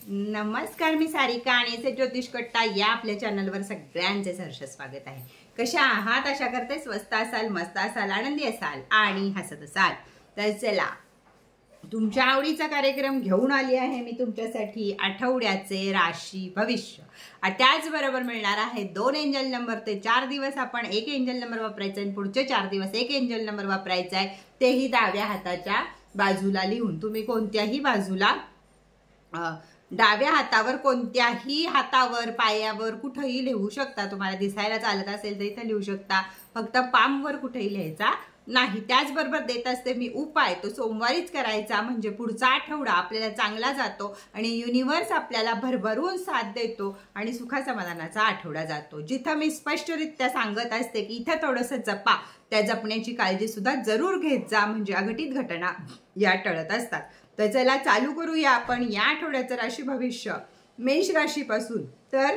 नमस्कार, मी सारिका आणि ज्योतिष कट्टा या आपल्या चॅनलवर सगळ्यांचे सहर्ष स्वागत आहे। कशा आहात? आशा करते स्वस्त असाल, मस्त असाल, आनंदी असाल आणि हसत असाल। तर चला, तुमच्या आवडीचा कार्यक्रम घेऊन आली आहे मी तुमच्यासाठी आठवड्याचे राशी भविष्य। त्याचबरोबर मिळणार आहे 2 एंजल नंबर। ते 4 दिवस आपण एक एंजल नंबर वापरायचा आणि पुढचे 4 दिवस एक एंजल नंबर वापरायचा आहे, तेही डाव्या हाताच्या बाजूला लिहून। तुम्ही कोणत्याही बाजूला डाव्या हातावर, कोणत्याही हातावर, पायावर कुठेही लिहू शकता। तुम्हाला दिसायला चालत असेल तर इथे लिहू शकता, फक्त पामवर कुठेही लिहायचा नाही। त्याचबरोबर देत असते मी उपाय, तो सोमवारीच करायचा, म्हणजे पुढचा आठवडा आपल्याला चांगला जातो आणि युनिवर्स आपल्याला भरभरून साथ देतो आणि सुखासमाधानाचा आठवडा जातो। जिथं मी स्पष्टरित्या सांगत असते की इथं थोडंसं जपा, त्या जपण्याची काळजी सुद्धा जरूर घेत जा, म्हणजे अघटित घटना या टळत असतात। तर चला चालू करूया आपण या आठवड्याचं राशी भविष्य मेष राशीपासून। तर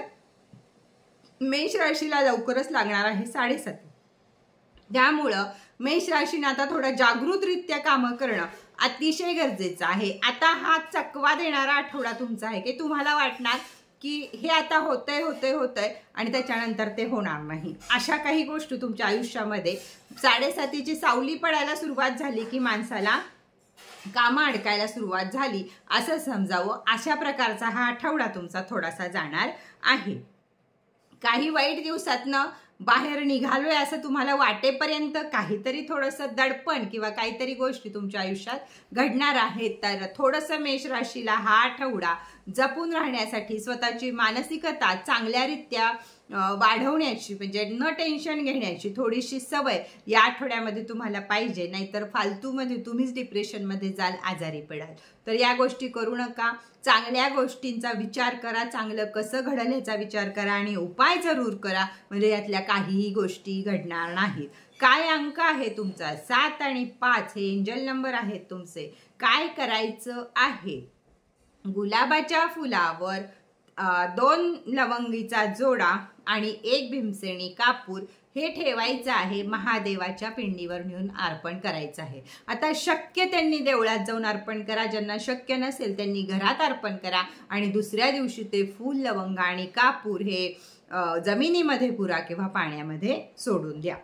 मेष राशीला लवकरच लागणार आहे 7.5। त्यामुळं मेष राशीने आता थोडं जागृतरित्या कामं करणं अतिशय गरजेचं आहे। आता हा चकवा देणारा आठवडा तुमचा आहे की तुम्हाला वाटणार की हे आता होतंय आणि त्याच्यानंतर ते होणार नाही। अशा काही गोष्टी तुमच्या आयुष्यामध्ये 7.5ची सावली पडायला सुरुवात झाली की माणसाला कामं अडकायला सुरुवात झाली असं समजावं। अशा प्रकारचा हा आठवडा तुमचा थोडासा जाणार आहे। काही वाईट दिवसातनं बाहेर निघालोय असं तुम्हाला वाटेपर्यंत काहीतरी थोडंसं दडपण किंवा काहीतरी गोष्टी तुमच्या आयुष्यात घडणार आहेत। तर थोडंसं मेष राशीला हा आठवडा जपून राहण्यासाठी, स्वतःची मानसिकता चांगल्यारीत्या वाढवण्याची, म्हणजे न टेन्शन घेण्याची थोडीशी सवय या आठवड्यामध्ये तुम्हाला पाहिजे, नाहीतर फालतूमध्ये तुम्हीच डिप्रेशनमध्ये जाल, आजारी पडाल। तर या गोष्टी करू नका। चांगल्या गोष्टींचा विचार करा, चांगलं कसं घडेल ह्याचा विचार करा आणि उपाय जरूर करा, म्हणजे यातल्या काहीही गोष्टी घडणार नाहीत। काय अंक आहे तुमचा? 7 आणि 5 हे एंजल नंबर आहेत तुमचे। काय करायचं आहे? गुलाबाच्या फुलावर 2 लवंगीचा जोडा आणि 1 भीमसेनी कापूर हे ठेवायचं आहे, महादेवाच्या पिंडीवर नेऊन अर्पण करायचं आहे। आता शक्य त्यांनी देवळात जाऊन अर्पण करा, ज्यांना शक्य नसेल त्यांनी घरात अर्पण करा आणि दुसऱ्या दिवशी ते फूल, लवंग आणि कापूर हे जमिनीमध्ये पुरा किंवा पाण्यामध्ये सोडून द्या।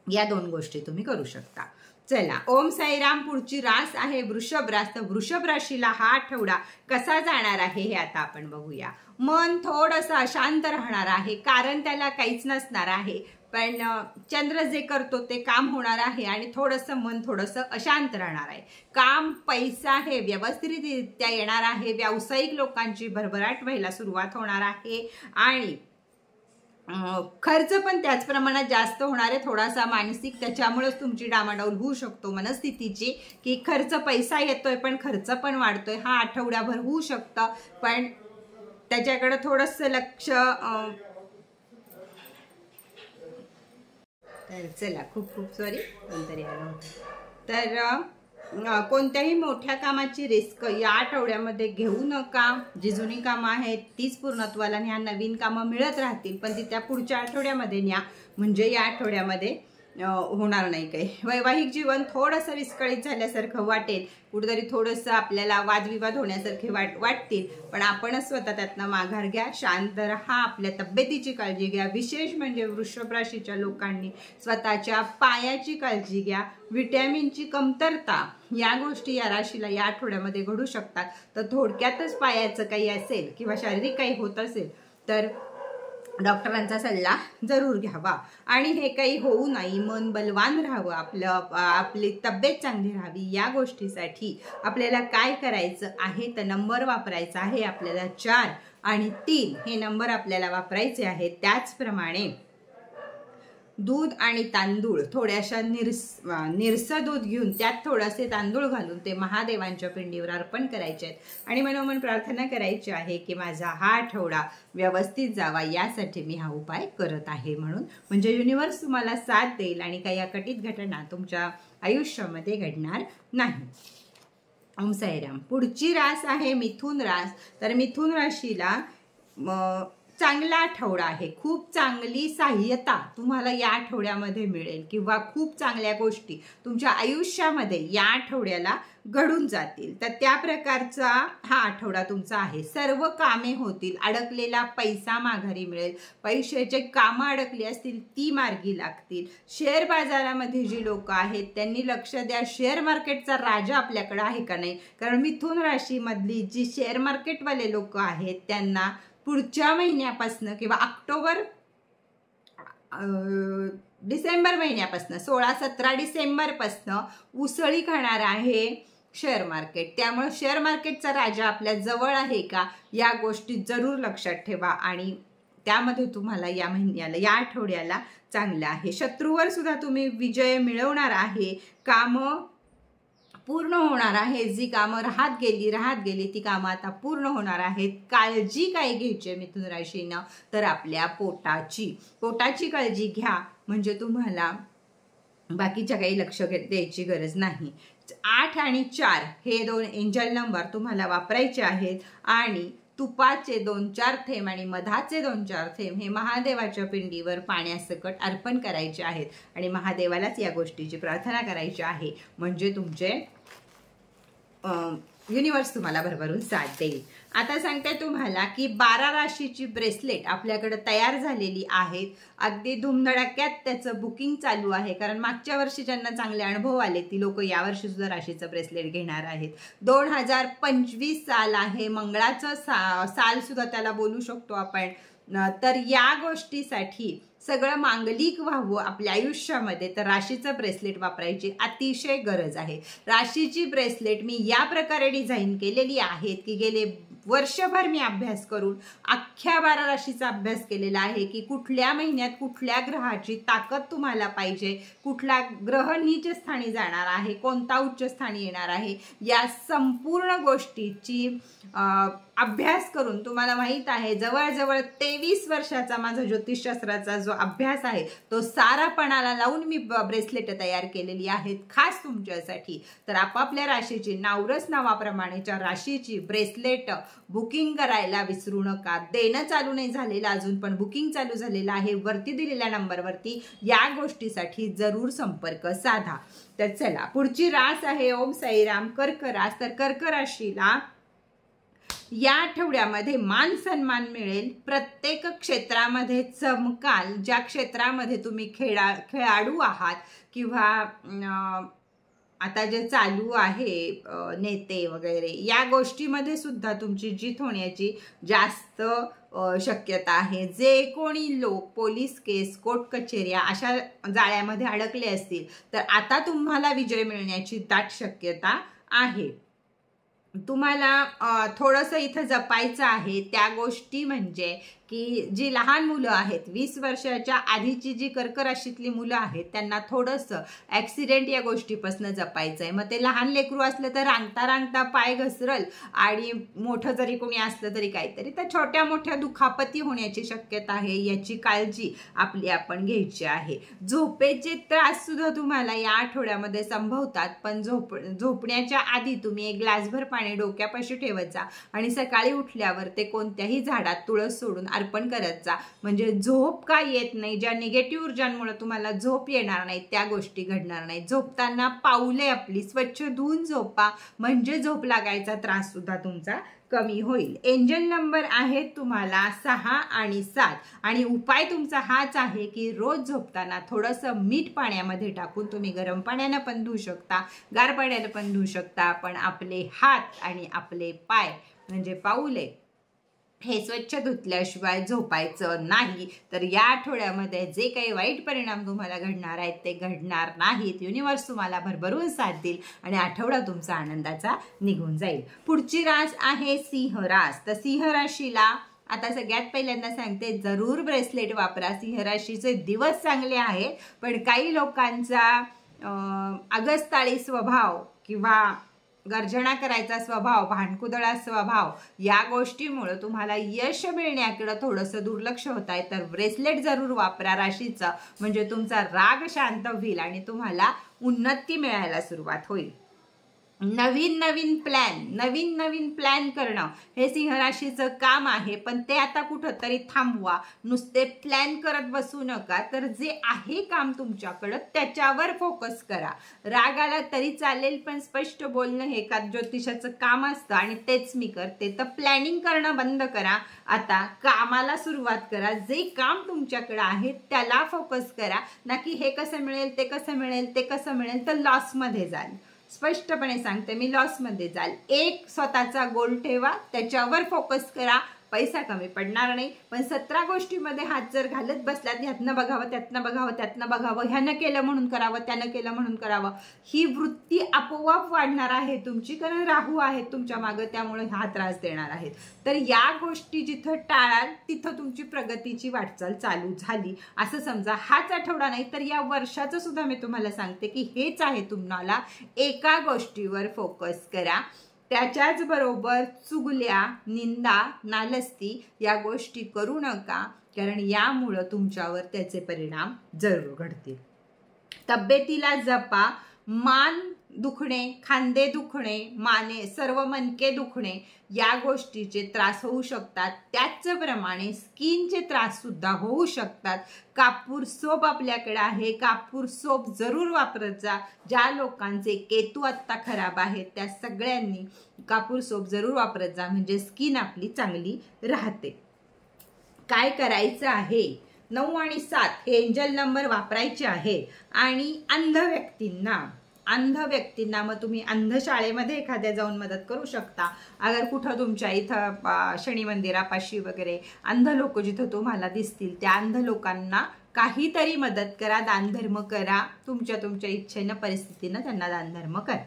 या 2 गोष्टी तुम्ही करू शकता। चला, ओम साईराम। पुढची रास आहे वृषभ रास। तर वृषभ राशीला हा आठवडा कसा जाणार आहे हे आता आपण बघूया। मन थोडंसं अशांत राहणार आहे, कारण त्याला काहीच नसणार आहे, पण चंद्र जे करतो ते काम होणार आहे आणि थोडंसं मन थोडंसं अशांत राहणार आहे। काम, पैसा हे व्यवस्थितरित्या येणार आहे। व्यावसायिक लोकांची भरभराट व्हायला सुरुवात होणार आहे आणि खर्च पण त्याच प्रमाणात जास्त होणार आहे, थोडासा मानसिक। त्याच्यामुळेच तुमची डामाडौल होऊ शकतो मनस्थितीची, की खर्च, पैसा येतोय पण खर्च पण वाढतोय। हा आठवड्याभर होऊ शकतं, पण त्याच्याकडे थोडंसं लक्ष। तर चला, खूप सॉरी, कोणतरी आलं होतं। तर कोणत्याही मोठ्या कामाची रिस्क या आठवड्यामध्ये घेऊ नका। जी जुनी कामं आहेत तीच पूर्णत्वाला न्या, नवीन कामं मिळत राहतील पण ती त्या पुढच्या आठवड्यामध्ये न्या, म्हणजे या आठवड्यामध्ये होणार नाही काही। वैवाहिक जीवन थोडंसं विस्कळीत झाल्यासारखं वाटेल, कुठेतरी थोडंसं आपल्याला वादविवाद होण्यासारखे वाटतील, पण आपणच स्वतः त्यातनं माघार घ्या, शांत राहा, आपल्या तब्येतीची काळजी घ्या। विशेष म्हणजे वृषभ राशीच्या लोकांनी स्वतःच्या पायाची काळजी घ्या। विटॅमिनची कमतरता या गोष्टी या राशीला या आठवड्यामध्ये घडू शकतात। तर थोडक्यातच पायाचं काही असेल किंवा शारीरिक काही होत असेल तर डॉक्टरांचा सल्ला जरूर घ्यावा आणि हे काही होऊ नये, मन बलवान राहावं, आपली तब्येत चांगली राहावी। या गोष्टीसाठी आपल्याला काय करायचं आहे? तर नंबर वापरायचा आहे आपल्याला 4 आणि 3 हे नंबर आपल्याला वापरायचे आहेत। त्याचप्रमाणे दूध आणि तांदूळ, थोड्याशा निरसं दूध घेऊन त्यात थोडेसे तांदूळ घालून ते महादेवांच्या पिंडीवर अर्पण करायचे आहेत आणि मनोमन प्रार्थना करायची आहे की माझा हा आठवडा व्यवस्थित जावा, यासाठी मी हा उपाय करत आहे म्हणून, म्हणजे युनिवर्स तुम्हाला साथ देईल आणि काही अघटित घटना तुमच्या आयुष्यामध्ये घडणार नाही। ओम साईराम। पुढची रास आहे मिथुन रास। तर मिथुन राशीला चांगला आठवडा आहे, खूप चांगली सहाय्यता तुम्हाला या आठवड्यामध्ये मिळेल किंवा खूप चांगल्या गोष्टी तुमच्या आयुष्यामध्ये या आठवड्याला घडून जातील. तर त्या प्रकारचा हा आठवडा तुमचा आहे. सर्व कामे होतील, अडकलेला पैसा माघारी मिळेल, पैशाचे कामं अडकली असतील ती मार्गी लागतील. शेअर बाजारामध्ये जी लोक आहेत त्यांनी लक्ष द्या, शेअर मार्केटचा राजा आपल्याकडे आहे का नाही. कारण मिथुन राशीमधली जी शेअर मार्केटवाले लोक आहेत त्यांना पुढच्या महिन्यापासून किंवा डिसेंबर महिन्यापासून 16-17 डिसेंबरपासून उसळी खाणार आहे शेअर मार्केट. त्यामुळे शेअर मार्केटचा राजा आपल्या जवळ आहे का या गोष्टी जरूर लक्षात ठेवा आणि त्यामध्ये तुम्हाला या महिन्याला या आठवड्याला चांगलं आहे. शत्रूवर सुद्धा तुम्ही विजय मिळवणार आहे. कामं पूर्ण होणार आहे. जी कामं राहत गेली ती कामं आता पूर्ण होणार आहेत. काळजी काय घ्यायची मिथुन राशीनं तर आपल्या पोटाची काळजी घ्या, म्हणजे तुम्हाला बाकीच्या काही लक्ष द्यायची गरज नाही. 8 आणि 4 हे 2 एंजल नंबर तुम्हाला वापरायचे आहेत आणि तुपाचे 2-4 थेंब आणि मधाचे 2-4 थेंब हे महादेवाच्या पिंडीवर पाण्यासकट अर्पण करायचे आहेत आणि महादेवालाच या गोष्टीची प्रार्थना करायची आहे. म्हणजे तुमचे युनिवर्स तुम्हाला भरभरून साथ देईल. आता सांगते तुम्हाला की 12 राशीची ब्रेसलेट आपल्याकडे तयार झालेली आहेत. अगदी धुमधडाक्यात त्याचं बुकिंग चालू आहे. कारण मागच्या वर्षी ज्यांना चांगले अनुभव आले ती लोक यावर्षी सुद्धा राशीचं ब्रेसलेट घेणार आहेत. 2025 साल आहे, मंगळाचं साल सुद्धा त्याला बोलू शकतो आपण. तर या गोष्टीसाठी सगळं मांगलिक व्हावं आपल्या आयुष्यामध्ये तर राशीचं ब्रेसलेट वापरायची अतिशय गरज आहे. राशीची ब्रेसलेट मी या प्रकारे डिझाईन केलेली आहेत की गेले वर्षभर मी अभ्यास करून अख्ख्या 12 राशीचा अभ्यास केलेला आहे की कुठल्या महिन्यात कुठल्या ग्रहाची ताकद तुम्हाला पाहिजे, कुठला ग्रह नीच स्थानी जाणार आहे, कोणता उच्च स्थानी येणार आहे, या संपूर्ण गोष्टीची अभ्यास करून तुम्हाला माहित आहे जवळजवळ 23 वर्षाचा माझा ज्योतिषशास्त्राचा जो अभ्यास आहे तो सारापणाला लावून मी ब्रेसलेट तयार केलेली आहेत खास तुमच्यासाठी. तर आपापल्या राशीची नावरस नावाप्रमाणेच्या राशीची ब्रेसलेट बुकिंग करायला विसरू नका. देणं चालू नाही झालेलं अजून पण बुकिंग चालू झालेलं आहे. वरती दिलेल्या नंबरवरती या गोष्टीसाठी जरूर संपर्क साधा. तर चला पुढची रास आहे ओम साईराम कर्क रास. तर कर्क राशीला या आठवड्यामध्ये मान सन्मान मिळेल. प्रत्येक क्षेत्रामध्ये चमकाल. ज्या क्षेत्रामध्ये तुम्ही खेळाडू आहात किंवा आता जे चालू आहे नेते वगैरे या गोष्टीमध्ये सुद्धा तुमची जीत होण्याची जास्त शक्यता आहे. जे कोणी लोक पोलीस केस कोर्ट कचेऱ्या अशा जाळ्यामध्ये अडकले असतील तर आता तुम्हाला विजय मिळण्याची दाट शक्यता आहे. तुम्हाला थोडंसं इथं जपायचं आहे. त्या गोष्टी म्हणजे की जी लहान मुलं आहेत 20 वर्षाच्या आधीची जी कर्क राशीतली मुलं आहेत त्यांना थोडंसं ॲक्सिडेंट या गोष्टीपासून जपायचं आहे. मग ते लहान लेकरू असलं तर रांगता पाय घसरल आणि मोठं जरी कोणी असलं तरी काहीतरी तर छोट्या मोठ्या दुखापती होण्याची शक्यता आहे. याची काळजी आपण घ्यायची आहे. झोपेचे त्रास सुद्धा तुम्हाला या आठवड्यामध्ये संभवतात. पण झोपण्याच्या आधी तुम्ही एक ग्लासभर पाणी डोक्यापाशी ठेवत जा आणि सकाळी उठल्यावर ते कोणत्याही झाडात तुळस सोडून अर्पण करत जा. म्हणजे झोप का येत नाही, ज्या निगेटिव्ह ऊर्जांमुळे तुम्हाला झोप येणार नाही त्या गोष्टी घडणार नाही. झोपताना पाऊले आपली स्वच्छ धुवून झोपा म्हणजे झोप लागायचा त्रास सुद्धा तुमचा कमी होईल. एंजल नंबर आहेत तुम्हाला 6 आणि 7 आणि उपाय तुमचा हाच आहे की रोज झोपताना थोडंसं मीठ पाण्यामध्ये टाकून तुम्ही गरम पाण्यानं पण धुवू शकता, गार पाण्यानं पण धुवू शकता. पण आपले हात आणि आपले पाय म्हणजे पाऊले हे स्वच्छ धुतल्याशिवाय झोपायचं नाही. तर या आठवड्यामध्ये जे काही वाईट परिणाम तुम्हाला घडणार आहेत ते घडणार नाहीत. युनिवर्स तुम्हाला भरभरून साथ देईल आणि आठवडा तुमचा आनंदाचा निघून जाईल. पुढची रास आहे सिंह रास. तर सिंह राशीला आता सगळ्यात पहिल्यांदा सांगते जरूर ब्रेसलेट वापरा. सिंह राशीचे दिवस चांगले आहेत पण काही लोकांचा अगस्ताळी स्वभाव किंवा गर्जना करायचा स्वभाव, भांडकुदळा स्वभाव या गोष्टीमुळे तुम्हाला यश मिळण्याकडे थोडंसं दुर्लक्ष होत आहे. तर ब्रेसलेट जरूर वापरा राशीचं म्हणजे तुमचा राग शांत होईल आणि तुम्हाला उन्नती मिळायला सुरुवात होईल. नवीन नवीन प्लॅन करणं हे सिंह राशीचं काम आहे, पण ते आता कुठंतरी थांबवा. नुसते प्लॅन करत बसू नका, तर जे आहे काम तुमच्याकडं त्याच्यावर फोकस करा. राग आला तरी चालेल, पण स्पष्ट बोलणं हे का ज्योतिषाचं काम असतं आणि तेच मी करते. तर प्लॅनिंग करणं बंद करा, आता कामाला सुरुवात करा. जे काम तुमच्याकडे आहे त्याला फोकस करा, ना की हे कसं मिळेल, ते कसं मिळेल, ते कसं मिळेल, तर लॉसमध्ये जाल. स्पष्टपणे सांगते मी, लॉसमध्ये जाल. एक स्वतःचा गोल ठेवा, त्याच्यावर फोकस करा. पैसा कमी पडणार नाही, पण 17 गोष्टीमध्ये हात जर घालत बसलात, ह्यातनं बघावं, त्यातनं बघावं, त्यातनं बघावं, ह्यानं केलं म्हणून करावं, त्यानं केलं म्हणून करावं, ही वृत्ती आपोआप वाढणार आहे तुमची, कारण राहू आहेत तुमच्या मागं, त्यामुळे हा त्रास देणार आहेत. तर या गोष्टी जिथं टाळाल तिथं तुमची प्रगतीची वाटचाल चालू झाली असं समजा. हाच आठवडा नाही तर या वर्षाचं सुद्धा मी तुम्हाला सांगते की हेच आहे. तुम्हाला एका गोष्टीवर फोकस करा. त्याच्याच बरोबर चुगल्या, निंदा, नालस्ती या गोष्टी करू नका, कारण यामुळं तुमच्यावर त्याचे परिणाम जरूर घडतील. तब्येतीला जपा. मान दुखणे, खांदे दुखणे, माने सर्व मणके दुखणे या गोष्टीचे त्रास होऊ शकतात. त्याचप्रमाणे स्किनचे त्रास सुद्धा होऊ शकतात. कापूर सोप आपल्याकडे आहे, कापूर सोप जरूर वापरत जा. ज्या लोकांचे केतू आत्ता खराब आहेत त्या सगळ्यांनी कापूर सोप जरूर वापरत जा, म्हणजे स्किन आपली चांगली राहते. काय करायचं आहे, 9 आणि 7 हे एंजल नंबर वापरायचे आहे. आणि अंध व्यक्तींना मग तुम्ही अंधशाळेमध्ये एखाद्या जाऊन मदत करू शकता. अगर कुठं तुमच्या इथं शनी मंदिरापाशी वगैरे अंध लोक जिथं तुम्हाला दिसतील, त्या अंध लोकांना काहीतरी मदत करा, दानधर्म करा. तुमच्या इच्छेनं, परिस्थितीनं त्यांना दानधर्म करा.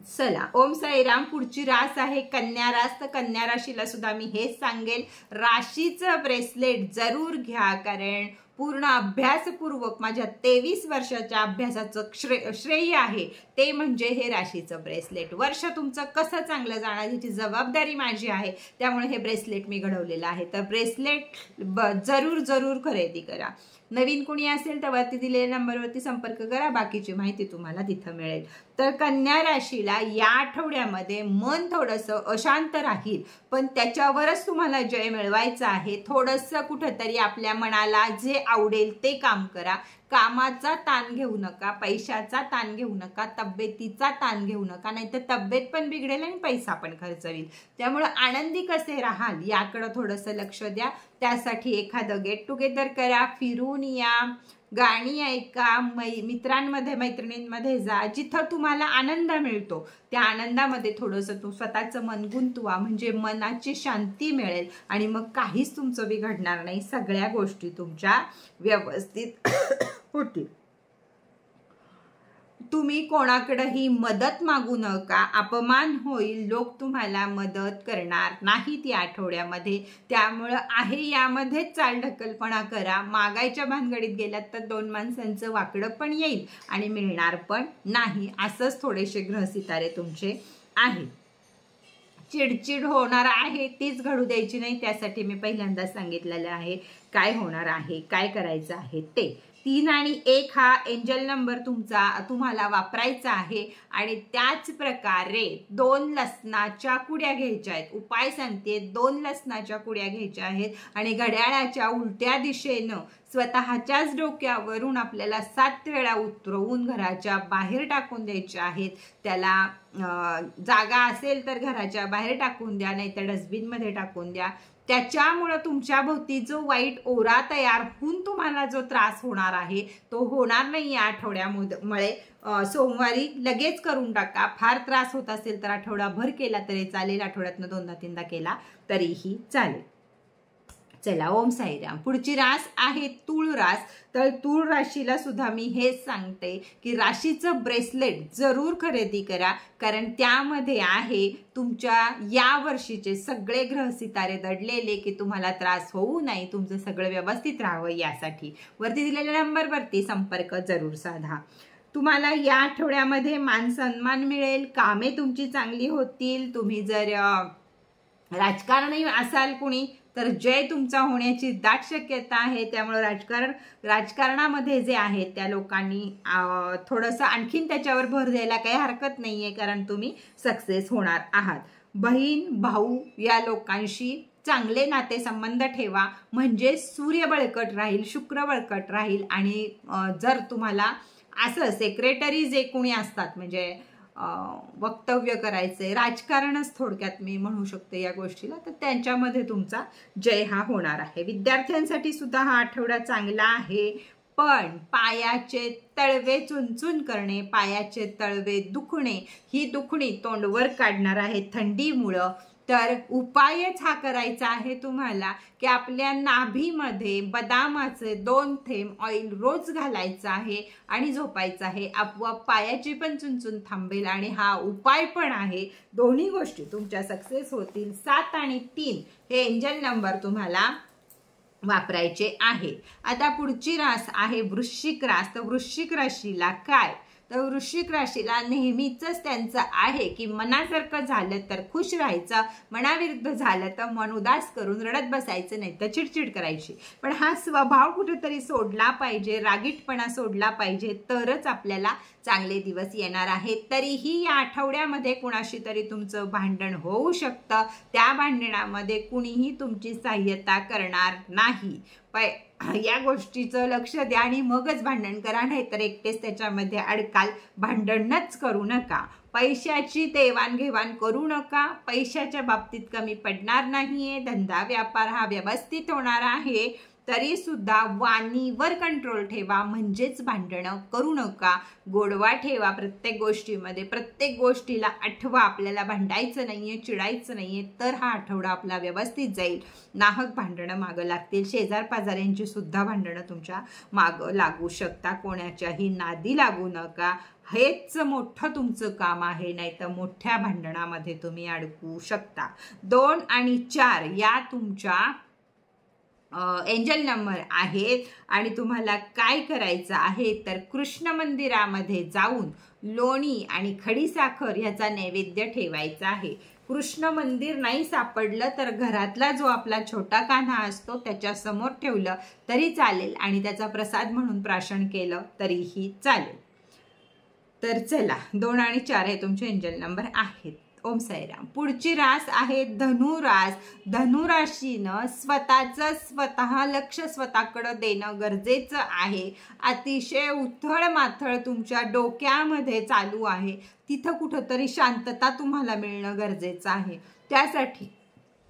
चला, ओम साईराम. पुढची रास आहे कन्या रास. तर कन्या राशीला सुद्धा मी हेच सांगेल, राशीचं ब्रेसलेट जरूर घ्या, कारण पूर्ण अभ्यासपूर्वक माझ्या 23 वर्षाच्या अभ्यासाचं श्रेय आहे ते म्हणजे हे राशीचं ब्रेसलेट. वर्ष तुमचं कसं चांगलं जाणार ह्याची जबाबदारी माझी आहे, त्यामुळे हे ब्रेसलेट मी घडवलेलं आहे. तर ब्रेसलेट जरूर खरेदी करा. नवीन कोणी असेल तर वरती दिलेल्या नंबरवरती संपर्क करा, बाकीची माहिती तुम्हाला तिथं मिळेल. तर कन्या राशीला या आठवड्यामध्ये मन थोडंसं अशांत राहील, पण त्याच्यावरच तुम्हाला जय मिळवायचं आहे. थोडंसं कुठंतरी आपल्या मनाला जे आवडेल ते काम करा. कामाचा ताण घेऊ नका, पैशाचा ताण घेऊ नका, तब्येतीचा ताण घेऊ नका, नाहीतर तब्येत पण बिघडेल आणि पैसा पण खर्च होईल. त्यामुळे आनंदी कसे राहाल याकडे थोडंसं लक्ष द्या. त्यासाठी एखादं गेट टुगेदर करा, फिरून या, गाणी ऐका, मित्रांमध्ये मैत्रिणींमध्ये जा, जिथं तुम्हाला आनंद मिळतो त्या आनंदामध्ये थोडंसं स्वतःचं मन गुंतवा, म्हणजे मनाची शांती मिळेल आणि मग काहीच तुमचं बिघडणार नाही. सगळ्या गोष्टी तुमच्या व्यवस्थित होतील. तुम्ही कोणाकडेही मदत मागू नका, अपमान होईल. लोक तुम्हाला मदत करणार नाहीत या आठवड्यामध्ये, त्यामुळं आहे यामध्येच चालढकलपणा करा. मागायच्या भानगडीत गेलात तर 2 माणसांचं वाकडं पण येईल आणि मिळणार पण नाही. असंच थोडेसे ग्रह सितारे तुमचे आहेत. चिडचिड होणार आहे तीच घडू द्यायची नाही, त्यासाठी मी पहिल्यांदा सांगितलेलं आहे काय होणार आहे, काय करायचं आहे ते. 3 आणि 1 हा एंजल नंबर तुम्हाला वापरायचा आहे. आणि त्याच प्रकारे 2 लसणाच्या कुड्या घ्यायच्या आहेत. उपाय सांगते, 2 लसणाच्या कुड्या घ्यायच्या आहेत आणि घड्याळाच्या उलट्या दिशेनं स्वतःच्याच डोक्यावरून आपल्याला 7 वेळा उतरवून घराच्या बाहेर टाकून द्यायचे आहेत. त्याला जागा असेल तर घराच्या बाहेर टाकून द्या, नाही तर डस्टबिनमध्ये टाकून द्या. त्याच्यामुळे तुमच्या भोवती जो वाईट ओरा तयार होऊन तुम्हाला जो त्रास होणार आहे तो होणार नाही या आठवड्यामुळे. सोमवारी लगेच करून टाका. फार त्रास होत असेल तर आठवडाभर केला तरी चालेल, आठवड्यातनं 2दा-3दा केला तरीही चालेल. चला, ओम साईराम. पुढची रास आहे तूळ रास. तर तूळ राशीला सुद्धा मी हेच सांगते की राशीचं ब्रेसलेट जरूर खरेदी करा, कारण त्यामध्ये आहे तुमच्या या वर्षीचे सगळे ग्रह सितारे दडलेले, की तुम्हाला त्रास होऊ नये, तुमचं सगळं व्यवस्थित राहावं यासाठी वरती दिलेल्या नंबरवरती संपर्क जरूर साधा. तुम्हाला या आठवड्यामध्ये मान सन्मान मिळेल, कामे तुमची चांगली होतील. तुम्ही जर राजकारणी असाल कुणी तर जय तुमचा होण्याची दाट शक्यता आहे। त्यामुळे राजकारणामध्ये जे आहेत त्या लोकांनी थोडंसं आणखीन त्याच्यावर भर द्यायला काही हरकत नाहीये, कारण तुम्ही सक्सेस होणार आहात। बहीण भाऊ या लोकांशी चांगले नातेसंबंध ठेवा, म्हणजे सूर्य बळकट राहील, शुक्र बळकट राहील। आणि जर तुम्हाला असं सेक्रेटरी जे कोणी असतात, म्हणजे वक्तव्य करायचे, राजकारणच थोडक्यात मी म्हणू शकते या गोष्टीला, तर त्यांच्यामध्ये तुमचा जय हा होणार आहे। विद्यार्थ्यांसाठी सुद्धा हा आठवडा चांगला आहे, पण पायाचे तळवे चुनचुन करणे, पायाचे तळवे दुखणे, ही दुखणी तोंडवर काढणार आहे थंडीमुळं। तर उपायच हा करायचा आहे तुम्हाला की आपल्या नाभीमध्ये बदामाचे 2 थेंब ऑइल रोज घालायचं आहे आणि झोपायचं आहे। आपोआप पायाची पण चुनचुन थांबेल आणि हा उपाय पण आहे। दोन्ही गोष्टी तुमच्या सक्सेस होतील। 7 आणि 3 हे एंजल नंबर तुम्हाला वापरायचे आहे। आता पुढची रास आहे वृश्चिक रास। तर वृश्चिक राशीला काय, तर वृश्चिक राशीला नेहमीच त्यांचं आहे की मनासारखं झालं तर खुश राहायचं, मनाविरुद्ध झालं तर मन उदास करून रडत बसायचं नाही, तर चिडचिड करायची। पण हा स्वभाव कुठेतरी सोडला पाहिजे, रागीटपणा सोडला पाहिजे, तरच आपल्याला चांगले दिवस येणार आहेत। तरीही या आठवड्यामध्ये कुणाशी तरी तुमचं भांडण होऊ शकतं, त्या भांडणामध्ये कुणीही तुमची सहाय्यता करणार नाही। या गोष्टीचं लक्ष द्या आणि मगच भांडण करा, नाही तर एकटेच त्याच्यामध्ये अडकाल। भांडणच करू नका, पैशाची देवाणघेवाण करू नका, पैशाच्या बाबतीत कमी पडणार नाहीये। धंदा व्यापार हा व्यवस्थित होणार आहे, तरी सुद्धा वाणीवर कंट्रोल ठेवा, म्हणजेच भांडणं करू नका। गोडवा ठेवा प्रत्येक गोष्टीमध्ये, प्रत्येक गोष्टीला आठवा आपल्याला भांडायचं नाहीये, चिडायचं नाहीये, तर हा आठवडा आपला व्यवस्थित जाईल। नाहक भांडणं मागं लागतील, शेजार पाजाऱ्यांची सुद्धा भांडणं तुमच्या मागं लागू शकता, कोणाच्याही नादी लागू नका। हेच मोठं तुमचं काम आहे, नाही तर मोठ्या भांडणामध्ये तुम्ही अडकू शकता। 2 आणि 4 या तुमच्या एंजल नंबर आहेत आणि तुम्हाला काय करायचं आहे तर कृष्ण मंदिरामध्ये जाऊन लोणी आणि खडीसाखर ह्याचा नैवेद्य ठेवायचा आहे। कृष्ण मंदिर नाही सापडलं तर घरातला जो आपला छोटा कान्हा असतो त्याच्या समोर ठेवलं तरी चालेल आणि त्याचा प्रसाद म्हणून प्राशन केलं तरीही चालेल। तर चला 2 आणि 4 हे तुमचे एंजल नंबर आहेत। ओम साईराम। पुढची रास आहे धनुरास। धनुराशीनं स्वतः लक्ष स्वतःकडे देणं गरजेचं आहे। अतिशय उथळ माथळ तुमच्या डोक्यामध्ये चालू आहे, तिथं कुठंतरी शांतता तुम्हाला मिळणं गरजेचं आहे। त्यासाठी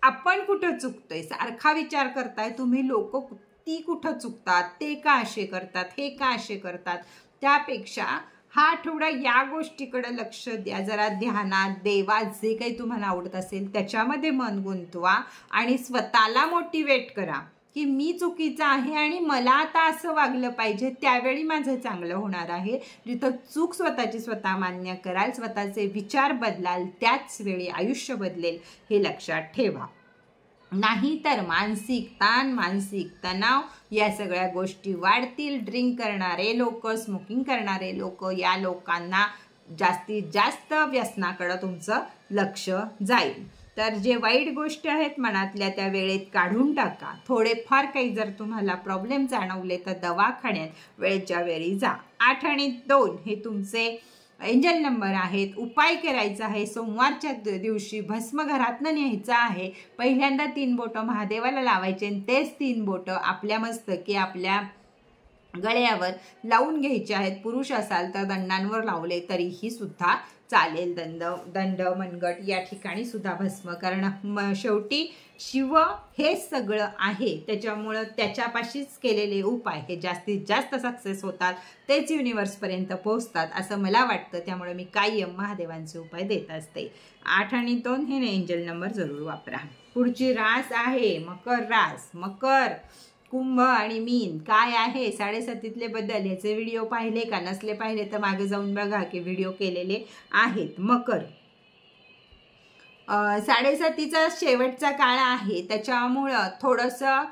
आपण कुठं चुकतोय सारखा विचार करताय तुम्ही, लोक ती कुठं चुकतात, ते का असे करतात, हे का असे करतात, त्यापेक्षा हा आठवडा या गोष्टीकडे लक्ष द्या, जरा ध्यानात देवा, जे काही तुम्हाला आवडत असेल त्याच्यामध्ये मन गुंतवा आणि स्वतःला मोटिवेट करा की मी चुकीचं आहे आणि मला आता असं वागलं पाहिजे, त्यावेळी माझं चांगलं होणार आहे। जिथं चूक स्वतःची स्वतः मान्य कराल, स्वतःचे विचार बदलाल, त्याच वेळी आयुष्य बदलेल, हे लक्षात ठेवा। नाही तर मानसिक ताण, मानसिक तणाव या सगळ्या गोष्टी वाढतील। ड्रिंक करणारे लोक, स्मोकिंग करणारे लोक, या लोकांना जास्तीत जास्त व्यसनाकडे तुमचं लक्ष जाईल। तर जे वाईट गोष्टी आहेत मनातल्या त्या वेळेत काढून टाका। थोडेफार काही जर तुम्हाला प्रॉब्लेम जाणवले तर दवाखान्यात वेळच्या वेळी जा। 8 आणि 2 हे तुमचे एंजल नंबर आहेत। उपाय करायचा आहे, सोमवारच्या दिवशी भस्म घरातनं न्यायचं आहे। पहिल्यांदा 3 बोटं महादेवाला लावायचे आणि तेच 3 बोटं आपल्या मस्तकी, आपल्या गळ्यावर लावून घ्यायचे आहेत। पुरुष असाल तर दंडांवर लावले तरीही सुद्धा चालेल। दंड मनगट या ठिकाणी सुद्धा भस्म करणं। शेवटी शिव हे सगळं आहे, त्याच्यामुळं त्याच्यापाशीच केलेले उपाय हे जास्तीत जास्त सक्सेस होतात, तेच युनिवर्सपर्यंत पोहोचतात असं मला वाटतं। त्यामुळे मी कायम महादेवांचे उपाय देत असते। 8 आणि 2 हे एंजल नंबर जरूर वापरा। पुढची रास आहे मकर रास। मकर, कुंभ आणि मीन काय आहे 7.5 बद्दल याचे व्हिडिओ पाहिले का, नसले पाहिले तर मागे जाऊन बघा की व्हिडिओ केलेले आहेत। मकर 7.5चा शेवटचा काळ आहे, त्याच्यामुळं थोडंसं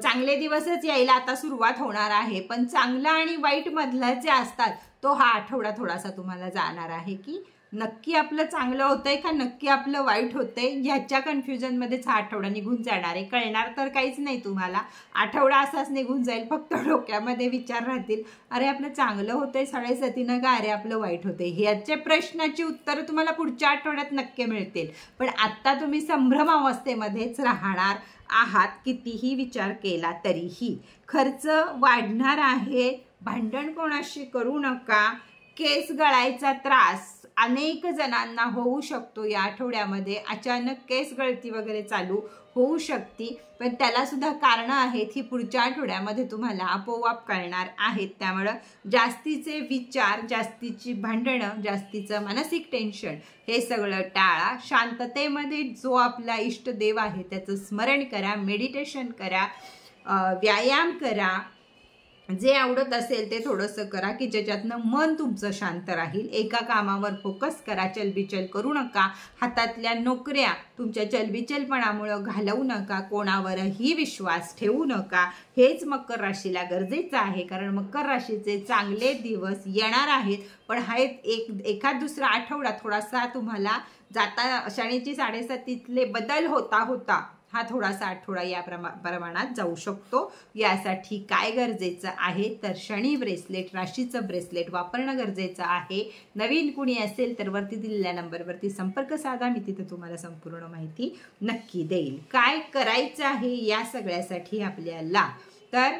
चांगले दिवसच यायला आता सुरुवात होणार आहे, पण चांगला आणि वाईट मधला जे असतात तो हा आठवडा थोडासा तुम्हाला जाणार आहे की नक्की आपलं चांगलं होतंय का नक्की आपलं वाईट होतंय, ह्याच्या कन्फ्युजनमध्येच हा आठवडा निघून जाणार आहे. कळणार तर काहीच नाही तुम्हाला, आठवडा असाच निघून जाईल. फक्त डोक्यामध्ये विचार राहतील, अरे आपलं चांगलं होतंय 7:30 का अरे आपलं वाईट होतंय. ह्याच्या प्रश्नाची उत्तरं तुम्हाला पुढच्या आठवड्यात नक्की मिळतील. पण आत्ता तुम्ही संभ्रम अवस्थेमध्येच राहणार आहात. कितीही विचार केला तरीही खर्च वाढणार आहे. भांडण कोणाशी करू नका. केस गळायचा त्रास अनेक जणांना होऊ शकतो. या आठवड्यामध्ये अचानक केस गळती वगैरे चालू होऊ शकते, पण त्याला सुद्धा कारणं आहेत. ही पुढच्या आठवड्यामध्ये तुम्हाला आपोआप कळणार आहेत. त्यामुळं जास्तीचे विचार, जास्तीची भांडणं, जास्तीचं मानसिक टेन्शन हे सगळं टाळा. शांततेमध्ये जो आपला इष्टदेव आहे त्याचं स्मरण करा, मेडिटेशन करा, व्यायाम करा. जे आवडत असेल ते थोडंसं करा की ज्याच्यातनं मन तुमचं शांत राहील. एका कामावर फोकस करा, चलबिचल करू नका. हातातल्या नोकऱ्या तुमच्या चलबिचलपणामुळं घालवू नका. कोणावरही विश्वास ठेवू नका. हेच मकर राशीला गरजेचं आहे, कारण मकर राशीचे चांगले दिवस येणार आहेत. पण हा एखाद दुसरा आठवडा थोडासा तुम्हाला जाता शनीची 7:30 बदल होता हा थोडासा आठवडा या प्रमाणात जाऊ शकतो. यासाठी काय गरजेचं आहे तर शनी ब्रेसलेट, राशीचं ब्रेसलेट वापरणं गरजेचं आहे. नवीन कुणी असेल तर वरती दिलेल्या नंबरवरती संपर्क साधा. मी तिथे तुम्हाला संपूर्ण माहिती नक्की देईल. काय करायचं आहे या सगळ्यासाठी आपल्याला, तर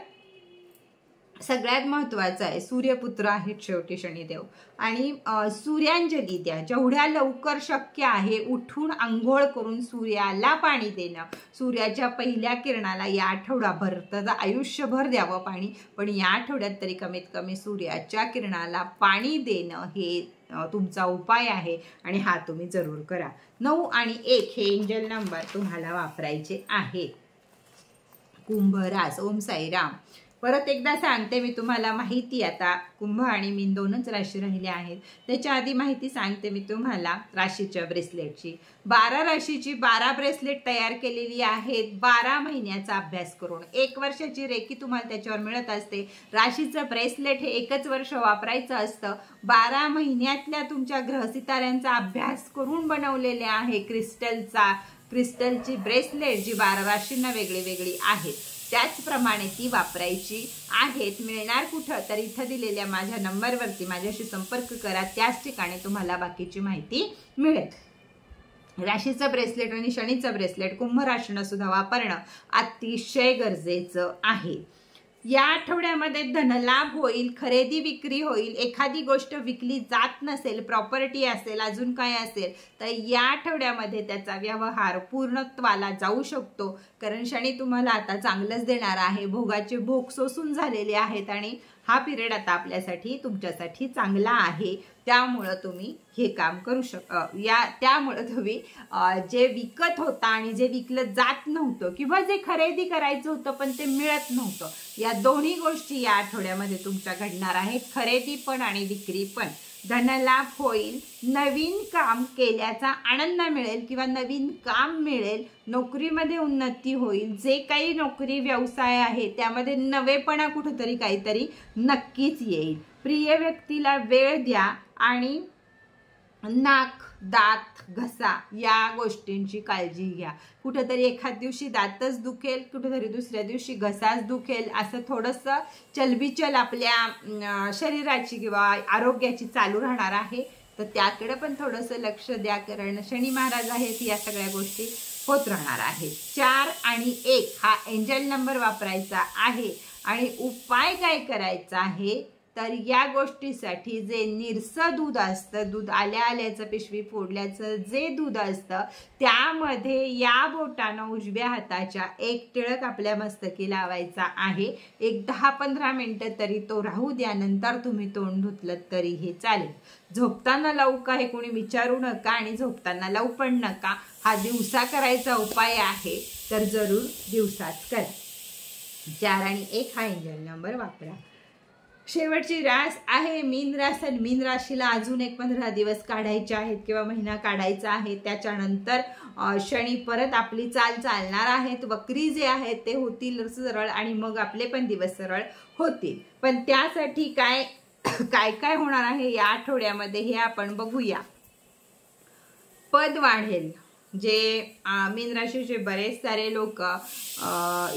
सगळ्यात महत्त्वाचं आहे सूर्यपुत्र आहेत शेवटी शनिदेव, आणि सूर्यांजली द्या. जेवढ्या लवकर शक्य आहे उठून आंघोळ करून सूर्याला पाणी देणं. सूर्याच्या पहिल्या किरणाला या आठवडाभर तर आयुष्यभर द्यावं पाणी, पण या आठवड्यात तरी कमीत कमी सूर्याच्या किरणाला पाणी देणं हे तुमचा उपाय आहे आणि हा तुम्ही जरूर करा. 9 आणि 1 हे एंजल नंबर तुम्हाला वापरायचे आहेत. कुंभ रास. ओम साईराम. परत एकदा सांगते मी तुम्हाला माहिती. आता कुंभ आणि मीन दोनच राशी राहिल्या आहेत. त्याच्या आधी माहिती सांगते मी तुम्हाला राशीच्या ब्रेसलेटची. 12 राशीची 12 ब्रेसलेट तयार केलेली आहेत 12 महिन्याचा अभ्यास करून. 1 वर्षाची रेकी तुम्हाला त्याच्यावर मिळत असते. राशीचं ब्रेसलेट हे 1च वर्ष वापरायचं असतं. 12 महिन्यातल्या तुमच्या ग्रहसिताऱ्यांचा अभ्यास करून बनवलेले आहे क्रिस्टलची ब्रेसलेट, जी 12 राशींना वेगळी वेगळी आहेत. त्याचप्रमाणे ती वापरायची आहेत. मिळणार कुठं तर इथं दिलेल्या माझ्या नंबरवरती माझ्याशी संपर्क करा. त्याच ठिकाणी तुम्हाला बाकीची माहिती मिळेल. राशीचं ब्रेसलेट आणि शनीचं ब्रेसलेट कुंभ राशीनं सुद्धा वापरणं अतिशय गरजेचं आहे. या आठवड्यामध्ये धनलाभ होईल, खरेदी विक्री होईल. एखादी गोष्ट विकली जात नसेल, प्रॉपर्टी असेल, अजून काय असेल, तर या आठवड्यामध्ये त्याचा व्यवहार पूर्णत्वाला जाऊ शकतो. कारण शनी तुम्हाला आता चांगलंच देणार आहे. भोगाचे भोग सोसून झालेले आहेत आणि हा पिरियड आता आपल्यासाठी तुमच्यासाठी चांगला आहे. त्यामुळं तुम्ही हे काम करू त्यामुळं तुम्ही जे विकत होता आणि जे विकलं जात नव्हतं किंवा जे खरेदी करायचं होतं पण ते मिळत नव्हतं, या दोन्ही गोष्टी या आठवड्यामध्ये तुमच्या घडणार आहेत. खरेदी पण आणि विक्री पण. धनलाभ होईल. नवीन काम केल्याचा आनंद मिळेल किंवा नवीन काम मिळेल. नोकरीमध्ये उन्नती होईल. जे काही नोकरी व्यवसाय आहे त्यामध्ये नवेपणा कुठेतरी काहीतरी नक्कीच येईल. प्रिय व्यक्तीला वेळ द्या आणि नाक, दात, घसा या गोष्टींची काळजी घ्या. कुठेतरी एखाद दिवशी दातच दुखेल, कुठेतरी दुसऱ्या दिवशी घसाच दुखेल. असं थोडंसं चलबिचल आपल्या शरीराची किंवा आरोग्याची चालू राहणार आहे. तर त्याकडे पण थोडंसं लक्ष द्या, कारण शनी महाराज आहेत, या सगळ्या गोष्टी होत राहणार आहेत. 4 आणि 1 हा एंजल नंबर वापरायचा आहे. आणि उपाय काय करायचा आहे तर या गोष्टीसाठी जे निरसं दूध असतं, दूध आल्याचं पिशवी फोडल्याचं जे दूध असतं, त्यामध्ये या बोटानं उजव्या हाताच्या 1 टिळक आपल्या मस्तकी लावायचा आहे. एक 10-15 मिनिटं तरी तो राहू द्या. नंतर तुम्ही तोंड धुतलं तरीही चालेल. झोपताना लावू का हे कोणी विचारू नका आणि झोपताना लावू पण नका. हा दिवसा करायचा उपाय आहे, तर जरूर दिवसाच करा. 4 आणि 1 हा एंजल नंबर वापरा. शेवटची रास आहे मीन रास. आणि मीन राशीला अजून एक 15 दिवस काढायचे आहेत किंवा महिना काढायचा आहे. त्याच्यानंतर शनी परत आपली चाल चालणार आहेत. वक्री जे आहेत ते होतील सरळ आणि मग आपले पण दिवस सरळ होतील. पण त्यासाठी काय काय होणार आहे या आठवड्यामध्ये हे आपण बघूया. पद वाढेल. जे मीन राशीचे बरेच सारे लोक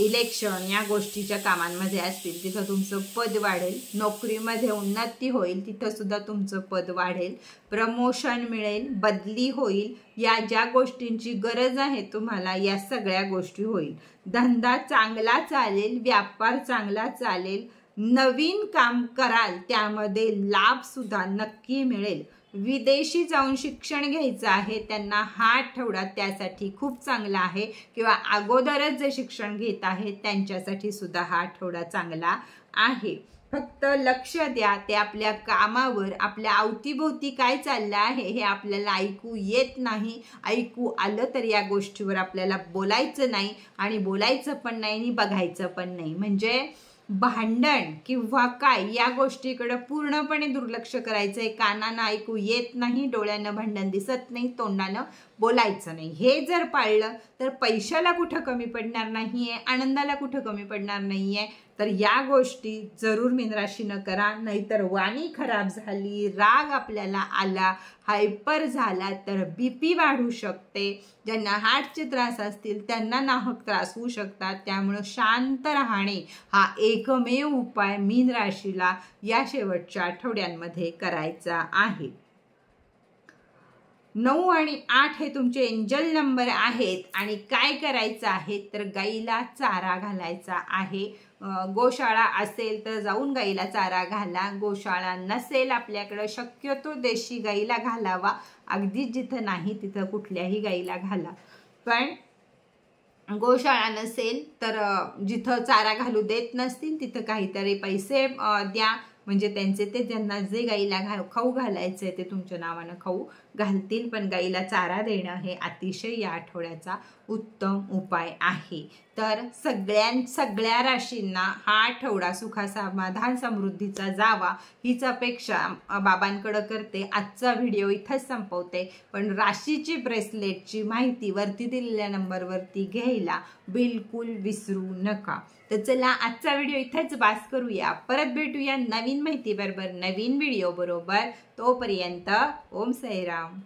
इलेक्शन या गोष्टीच्या कामांमध्ये असतील तिथं तुमचं पद वाढेल. नोकरीमध्ये उन्नती होईल, तिथं सुद्धा तुमचं पद वाढेल. प्रमोशन मिळेल, बदली होईल. या ज्या गोष्टींची गरज आहे तुम्हाला या सगळ्या गोष्टी होईल. धंदा चांगला चालेल, व्यापार चांगला चालेल. नवीन काम कराल त्यामध्ये लाभ सुद्धा नक्की मिळेल. विदेशी जाऊन शिक्षण घ्यायचं आहे त्यांना हा आठवडा त्यासाठी खूप चांगला आहे, किंवा अगोदरच जे शिक्षण घेत आहेत त्यांच्यासाठी सुद्धा हा आठवडा चांगला आहे. फक्त लक्ष द्या ते आपल्या कामावर. आपल्या अवतीभोवती काय चाललं आहे हे आपल्याला ऐकू येत नाही. ऐकू आलं तर या गोष्टीवर आपल्याला बोलायचं नाही, आणि बोलायचं पण नाही आणि बघायचं पण नाही. म्हणजे भांडण किंवा काय या गोष्टीकडे पूर्णपणे दुर्लक्ष करायचं आहे. कानानं ऐकू येत नाही, डोळ्यानं भांडण दिसत नाही, तोंडानं बोलायचं नाही. हे जर पाळलं तर पैशाला कुठं कमी पडणार नाहीये, आनंदाला कुठं कमी पडणार नाहीये. तर या गोष्टी जरूर मीन राशीनं करा. नाहीतर वाणी खराब झाली, राग आपल्याला आला, हायपर झाला तर बीपी वाढू शकते. ज्यांना हार्टचे त्रास असतील त्यांना नाहक त्रास होऊ शकतात. त्यामुळे शांत राहणे हा एकमेव उपाय मीन राशीला या शेवटच्या आठवड्यांमध्ये करायचा आहे. 9 आणि 8 हे तुमचे एंजल नंबर आहेत. आणि काय करायचं आहे तर गाईला चारा घालायचा आहे. गोशाळा असेल तर जाऊन गाईला चारा घाला. गोशाळा नसेल आपल्याकडे शक्यतो देशी गाईला घालावा. अगदी जिथं नाही तिथं कुठल्याही गाईला घाला. पण गोशाळा नसेल तर जिथं चारा घालू देत नसतील तिथं काहीतरी पैसे द्या. म्हणजे त्यांचे ते ज्यांना जे गाईला खाऊ घालायचे ते तुमच्या नावानं खाऊ घालतील. पण गाईला चारा देणं हे अतिशय या आठवड्याचा उत्तम उपाय आहे. तर सगळ्या राशींना हा आठवडा सुखासमाधान समृद्धीचा जावा हीच अपेक्षा बाबांकडे करते. आजचा व्हिडिओ इथंच संपवते. पण राशीची ब्रेसलेटची माहिती वरती दिलेल्या नंबरवरती घ्यायला बिलकुल विसरू नका. तर चला आजचा व्हिडिओ इथेच बास करूया. परत भेटूया नवीन माहिती बरोबर, नवीन व्हिडिओ बरोबर. तोपर्यंत ओम साईराम.